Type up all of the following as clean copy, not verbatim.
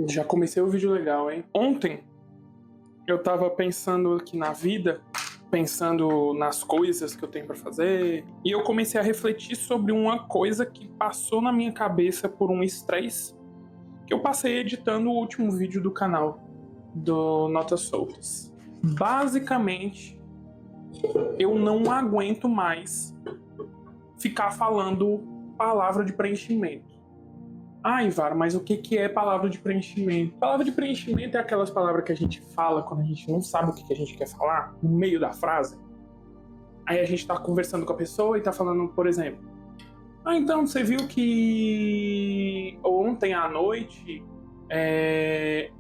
Já comecei o vídeo legal, hein? Ontem eu tava pensando aqui na vida, pensando nas coisas que eu tenho pra fazer, e eu comecei a refletir sobre uma coisa que passou na minha cabeça por um estresse que eu passei editando o último vídeo do canal, do Notas Soltas. Basicamente, eu não aguento mais ficar falando palavra de preenchimento. Ah, Ivar, mas o que é palavra de preenchimento? Palavra de preenchimento é aquelas palavras que a gente fala quando a gente não sabe o que a gente quer falar, no meio da frase. Aí a gente tá conversando com a pessoa e tá falando, por exemplo, então você viu que ontem à noite,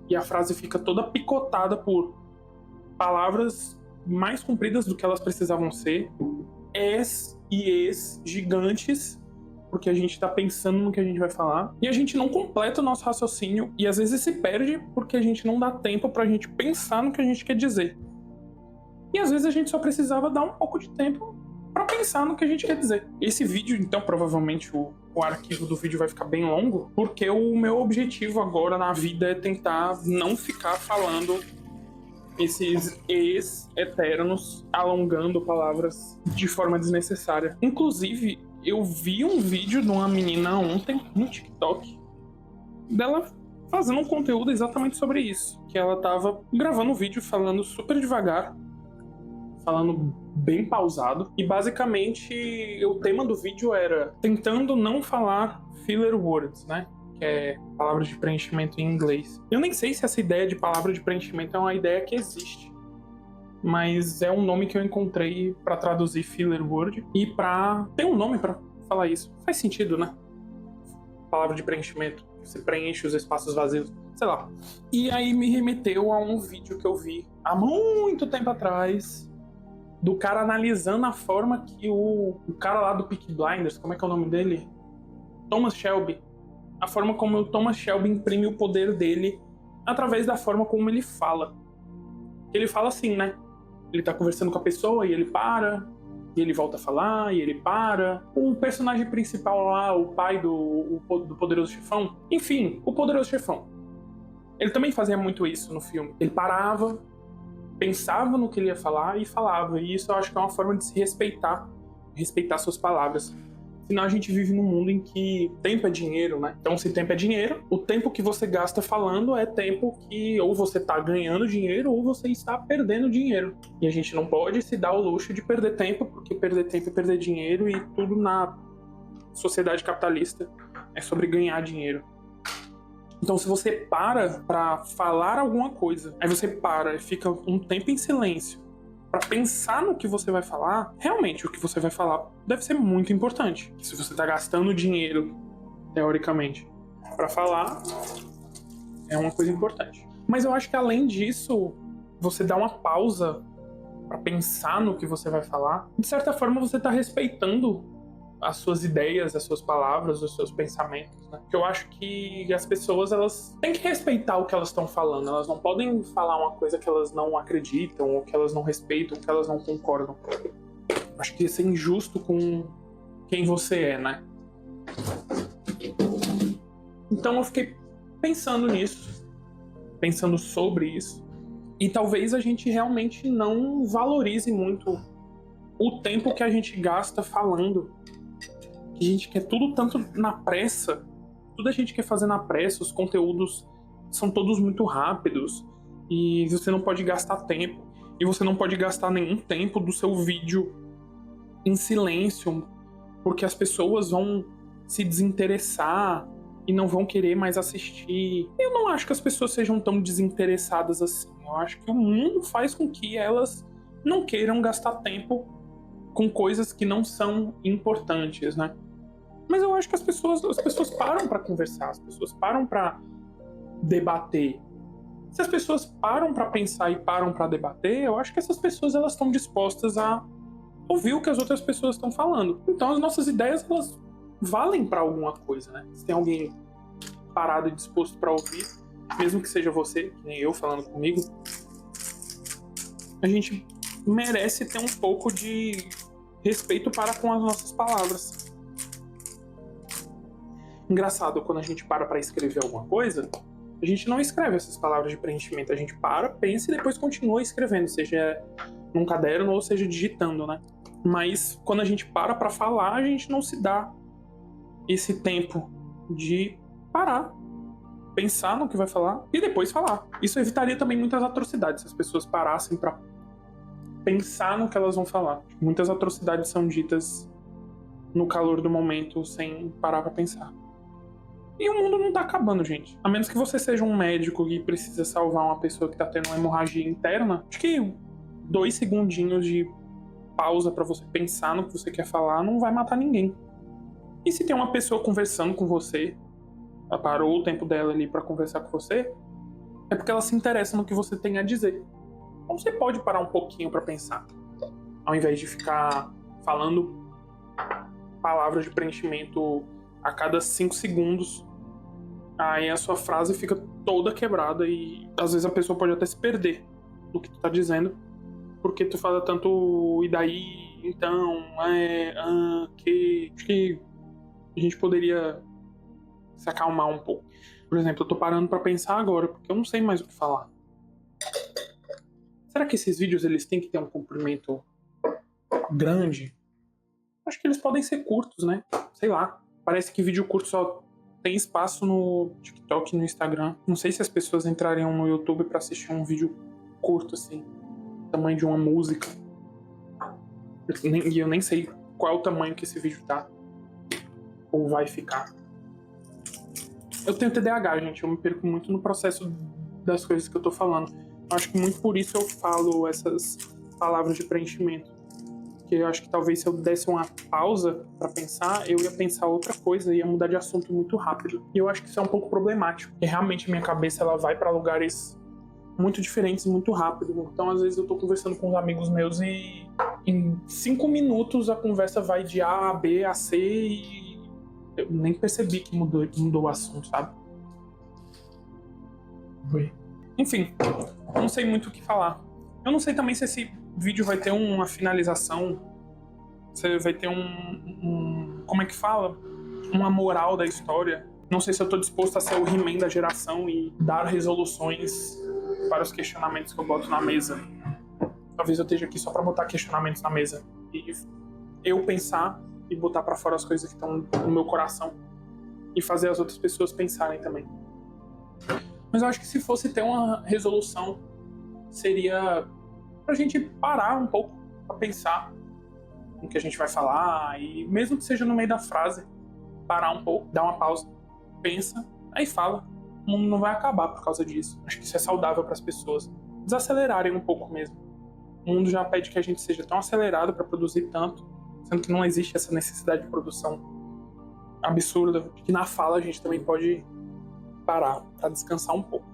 e a frase fica toda picotada por palavras mais compridas do que elas precisavam ser, gigantes, porque a gente tá pensando no que a gente vai falar, e a gente não completa o nosso raciocínio, e às vezes se perde porque a gente não dá tempo pra gente pensar no que a gente quer dizer. E às vezes a gente só precisava dar um pouco de tempo pra pensar no que a gente quer dizer. Esse vídeo, então, provavelmente o arquivo do vídeo vai ficar bem longo, porque o meu objetivo agora na vida é tentar não ficar falando esses eternos, alongando palavras de forma desnecessária. Inclusive, eu vi um vídeo de uma menina ontem no TikTok dela fazendo um conteúdo exatamente sobre isso. Que ela tava gravando um vídeo falando super devagar, falando bem pausado. E basicamente o tema do vídeo era tentando não falar filler words, né? Que é palavras de preenchimento em inglês. Eu nem sei se essa ideia de palavra de preenchimento é uma ideia que existe, mas é um nome que eu encontrei pra traduzir filler word e pra ter um nome pra falar isso. Faz sentido, né? Palavra de preenchimento. Você preenche os espaços vazios, sei lá. E aí me remeteu a um vídeo que eu vi há muito tempo atrás do cara analisando a forma que o cara lá do Peaky Blinders, como é que é o nome dele? Thomas Shelby. A forma como o Thomas Shelby imprime o poder dele através da forma como ele fala. Ele fala assim, né? Ele tá conversando com a pessoa e ele para, e ele volta a falar, e ele para. O personagem principal lá, o pai do Poderoso Chefão, enfim, o Poderoso Chefão. Ele também fazia muito isso no filme. Ele parava, pensava no que ele ia falar e falava. E isso eu acho que é uma forma de se respeitar suas palavras. Senão a gente vive num mundo em que tempo é dinheiro, né? Então, se tempo é dinheiro, o tempo que você gasta falando é tempo que ou você tá ganhando dinheiro ou você está perdendo dinheiro. E a gente não pode se dar o luxo de perder tempo, porque perder tempo é perder dinheiro, e tudo na sociedade capitalista é sobre ganhar dinheiro. Então, se você para pra falar alguma coisa, aí você para e fica um tempo em silêncio pra pensar no que você vai falar, realmente o que você vai falar deve ser muito importante. Se você tá gastando dinheiro, teoricamente, pra falar, é uma coisa importante. Mas eu acho que além disso, você dá uma pausa pra pensar no que você vai falar, de certa forma você tá respeitando as suas ideias, as suas palavras, os seus pensamentos, né? Porque eu acho que as pessoas, elas têm que respeitar o que elas estão falando. Elas não podem falar uma coisa que elas não acreditam, ou que elas não respeitam, ou que elas não concordam. Acho que isso é injusto com quem você é, né? Então eu fiquei pensando nisso, pensando sobre isso. E talvez a gente realmente não valorize muito o tempo que a gente gasta falando. Que a gente quer tudo tanto na pressa, tudo a gente quer fazer na pressa, os conteúdos são todos muito rápidos e você não pode gastar tempo, e você não pode gastar nenhum tempo do seu vídeo em silêncio, porque as pessoas vão se desinteressar e não vão querer mais assistir. Eu não acho que as pessoas sejam tão desinteressadas assim. Eu acho que o mundo faz com que elas não queiram gastar tempo com coisas que não são importantes, né? Mas eu acho que as pessoas param pra conversar, as pessoas param pra debater. Se as pessoas param pra pensar e param pra debater, eu acho que essas pessoas, elas estão dispostas a ouvir o que as outras pessoas estão falando. Então as nossas ideias, elas valem pra alguma coisa, né? Se tem alguém parado e disposto pra ouvir, mesmo que seja você, que nem eu falando comigo, a gente merece ter um pouco de respeito para com as nossas palavras. Engraçado, quando a gente para pra escrever alguma coisa, a gente não escreve essas palavras de preenchimento. A gente para, pensa e depois continua escrevendo, seja num caderno ou seja digitando, né? Mas quando a gente para pra falar, a gente não se dá esse tempo de parar, pensar no que vai falar e depois falar. Isso evitaria também muitas atrocidades se as pessoas parassem pra pensar no que elas vão falar. Muitas atrocidades são ditas no calor do momento, sem parar pra pensar. E o mundo não tá acabando, gente. A menos que você seja um médico e precisa salvar uma pessoa que tá tendo uma hemorragia interna, acho que 2 segundinhos de pausa pra você pensar no que você quer falar não vai matar ninguém. E se tem uma pessoa conversando com você, ela parou o tempo dela ali pra conversar com você, é porque ela se interessa no que você tem a dizer. Então você pode parar um pouquinho pra pensar, ao invés de ficar falando palavras de preenchimento a cada 5 segundos. Aí a sua frase fica toda quebrada e às vezes a pessoa pode até se perder no que tu tá dizendo, porque tu fala tanto e daí, então, que... Acho que a gente poderia se acalmar um pouco. Por exemplo, eu tô parando pra pensar agora, porque eu não sei mais o que falar. Será que esses vídeos eles têm que ter um comprimento grande? Acho que eles podem ser curtos, né? Sei lá. Parece que vídeo curto só tem espaço no TikTok e no Instagram. Não sei se as pessoas entrariam no YouTube pra assistir um vídeo curto, assim. Tamanho de uma música. E eu nem sei qual é o tamanho que esse vídeo tá. Ou vai ficar. Eu tenho TDAH, gente. Eu me perco muito no processo das coisas que eu tô falando. Acho que muito por isso eu falo essas palavras de preenchimento. Porque eu acho que talvez se eu desse uma pausa pra pensar, eu ia pensar outra coisa, ia mudar de assunto muito rápido. E eu acho que isso é um pouco problemático. Porque realmente minha cabeça ela vai pra lugares muito diferentes muito rápido. Então às vezes eu tô conversando com uns amigos meus e em 5 minutos a conversa vai de A a B a C e eu nem percebi que mudou o assunto, sabe? Enfim, não sei muito o que falar. Eu não sei também se esse vídeo vai ter uma finalização, se vai ter como é que fala? Uma moral da história. Não sei se eu tô disposto a ser o He-Man da geração e dar resoluções para os questionamentos que eu boto na mesa. Talvez eu esteja aqui só pra botar questionamentos na mesa e eu pensar e botar pra fora as coisas que estão no meu coração e fazer as outras pessoas pensarem também. Mas eu acho que se fosse ter uma resolução, seria pra gente parar um pouco pra pensar no que a gente vai falar e mesmo que seja no meio da frase, parar um pouco, dar uma pausa, pensa, aí fala. O mundo não vai acabar por causa disso. Acho que isso é saudável para as pessoas desacelerarem um pouco mesmo. O mundo já pede que a gente seja tão acelerado para produzir tanto, sendo que não existe essa necessidade de produção absurda, que na fala a gente também pode parar para descansar um pouco.